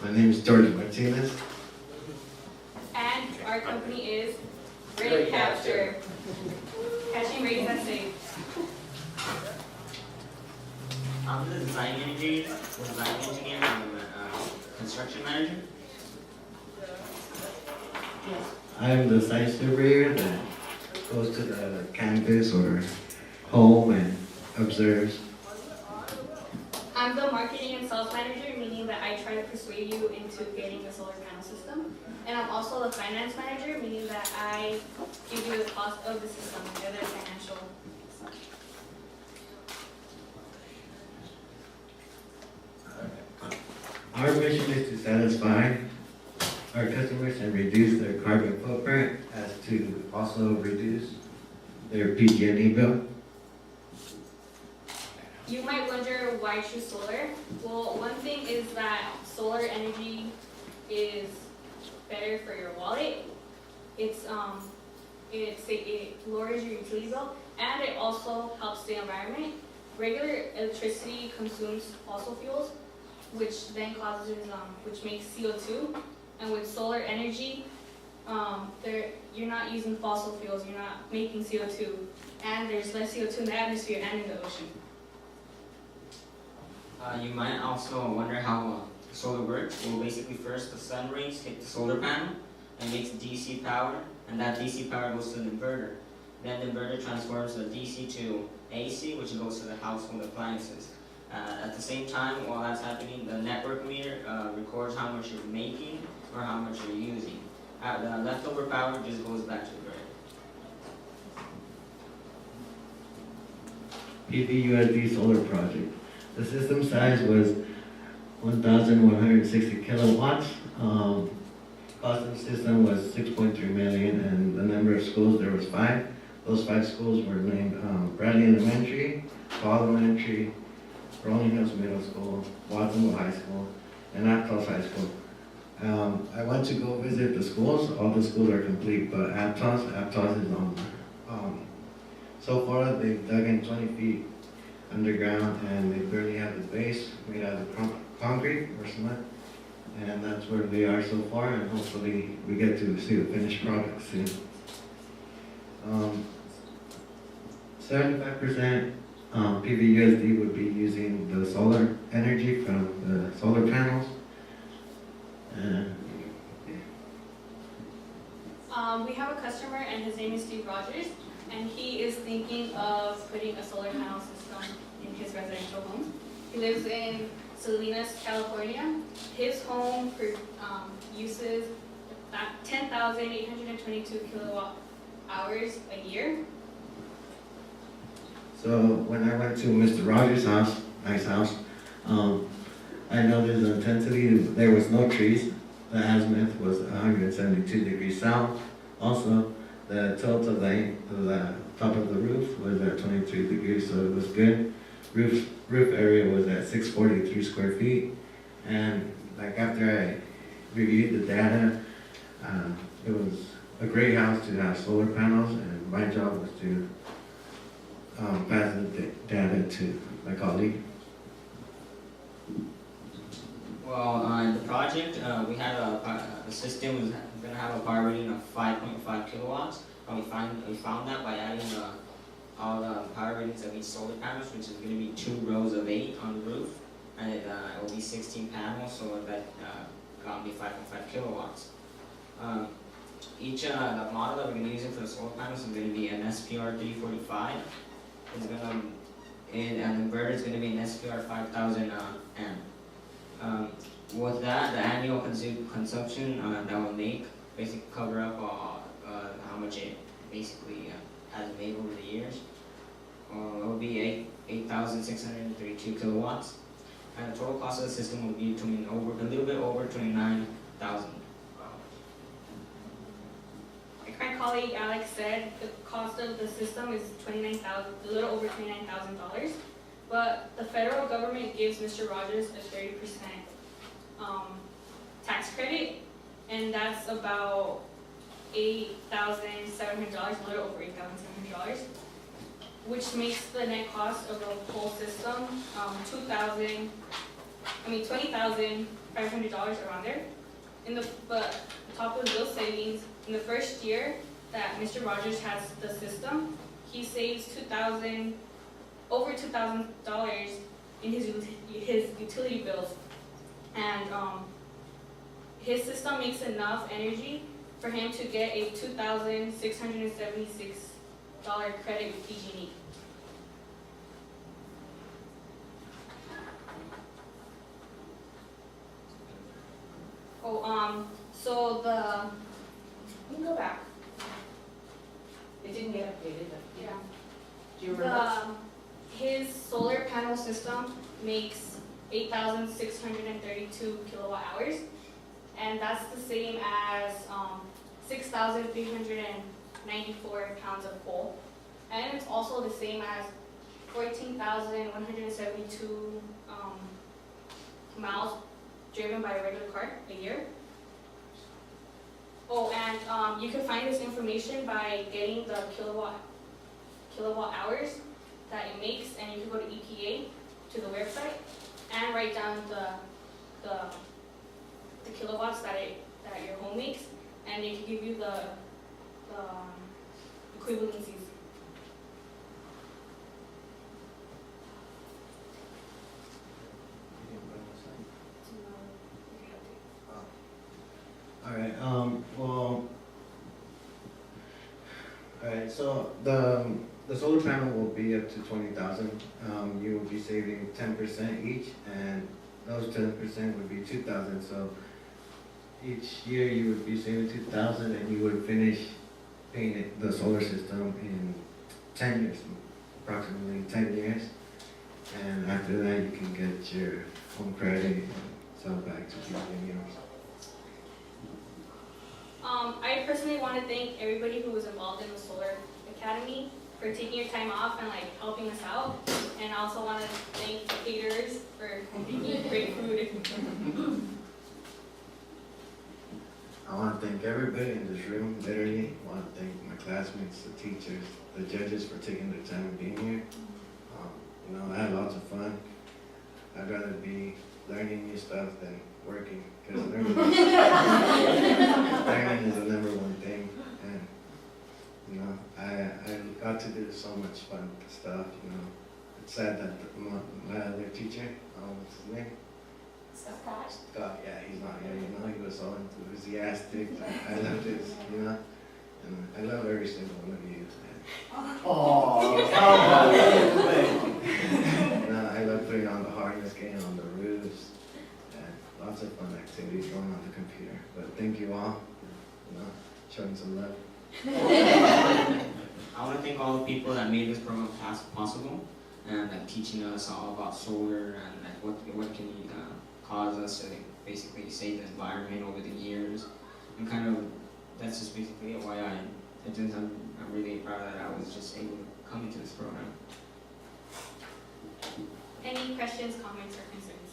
My name is George Martinez. And our company is Ray Capture. Catching rays that save. I'm the design engineer, I'm a construction manager. I'm the site surveyor that goes to the campus or home and observes. I'm the marketing and sales manager, meaning that I try to persuade you into getting a solar panel system. And I'm also the finance manager, meaning that I give you the cost of the system and the other financial stuff. Our mission is to satisfy our customers and reduce their carbon footprint, as to also reduce their PG&E bill. You might wonder why choose solar. Well, one thing is that solar energy is better for your wallet. It lowers your utility bill, and it also helps the environment. Regular electricity consumes fossil fuels, which then causes which makes CO2. And with solar energy, you're not using fossil fuels. You're not making CO2, and there's less CO2 in the atmosphere and in the ocean. You might also wonder how solar works. Well, basically first the sun rays hit the solar panel and makes DC power, and that DC power goes to the inverter. Then the inverter transforms the DC to AC, which goes to the household appliances. At the same time, while that's happening, the network meter records how much you're making or how much you're using. The leftover power just goes back to the grid. PVUSD solar project. The system size was 1,160 kilowatts. Cost of the system was $6.3 million, and the number of schools, there was 5. Those 5 schools were named Bradley Elementary, Fall Elementary, Rolling Hills Middle School, Watsonville High School, and Aptos High School. I went to go visit the schools. All the schools are complete, but Aptos is on. So far, they've dug in 20 feet underground, and they barely have the base made out of concrete or cement. And that's where they are so far, and hopefully we get to see the finished product soon. 75% PVUSD would be using the solar energy from the solar panels. And We have a customer, and his name is Steve Rogers, and he is thinking of putting a solar panel system in his residential home. He lives in Salinas, California. His home uses 10,822 kilowatt hours a year. so when I went to Mr. Rogers' house, nice house, I noticed the intensity, there was no trees. The azimuth was 172 degrees south. Also, the tilt of the top of the roof was at 23 degrees, so it was good. Roof area was at 643 square feet. And like after I reviewed the data, it was a great house to have solar panels, and my job was to pass the data to my colleague. Well, in the project, we had the system was going to have a power rating of 5.5 kilowatts. And we found that by adding all the power ratings of each solar panels, which is going to be 2 rows of 8 on the roof, and it will be 16 panels, so that got me 5.5 kilowatts. The model that we're going to use for the solar panels is going to be an SPR 345. It's going to, and the inverter is going to be an SPR 5000 amp. With that, the annual consumption that will make basically cover up how much it basically has made over the years. It will be 8,632 kilowatts, and the total cost of the system will be a little bit over 29,000. Like my colleague Alex said, the cost of the system is a little over $29,000. But the federal government gives Mr. Rogers a 30% tax credit, and that's about $8,700, a little over $8,700, which makes the net cost of the whole system $20,500 around there. But top of the bill savings, in the first year that Mr. Rogers has the system, he saves over $2,000 in his utility bills. And his system makes enough energy for him to get a $2,676 credit with PG&E. So let me go back. It didn't get updated, but Yeah. do you remember? His solar panel system makes 8,632 kilowatt hours, and that's the same as 6,394 pounds of coal, and it's also the same as 14,172 miles driven by a regular car a year. Oh, and you can find this information by getting the kilowatt hours that it makes, and you can go to EPA to the website and write down the kilowatts that your home makes, and it can give you the equivalencies. Alright, alright, so the solar panel will be up to 20,000. You will be saving 10% each, and those 10% would be 2,000. So each year you would be saving 2,000, and you would finish paying the solar system in 10 years, approximately 10 years. And after that, you can get your home credit and sell back to people in yours. I personally want to thank everybody who was involved in the Solar Academy for taking your time off and helping us out. And I also want to thank the caterers for making great food. I want to thank everybody in this room, literally. I want to thank my classmates, the teachers, the judges for taking their time and being here. I had lots of fun. I'd rather be learning new stuff than working, because learning is the number one thing. And I got to do so much fun stuff. It's sad that my other teacher, what's his name? Scott, yeah, he's not here. He was so enthusiastic. I loved his, and I love every single one of you. I love putting on the harness, getting on the roofs, and lots of fun activities going on the computer. But thank you all, showing some love. I want to thank all the people that made this program possible, and teaching us all about solar and what can cause us to basically save the environment over the years. And that's just basically why I'm really proud that I was just able to come into this program. Any questions, comments, or concerns?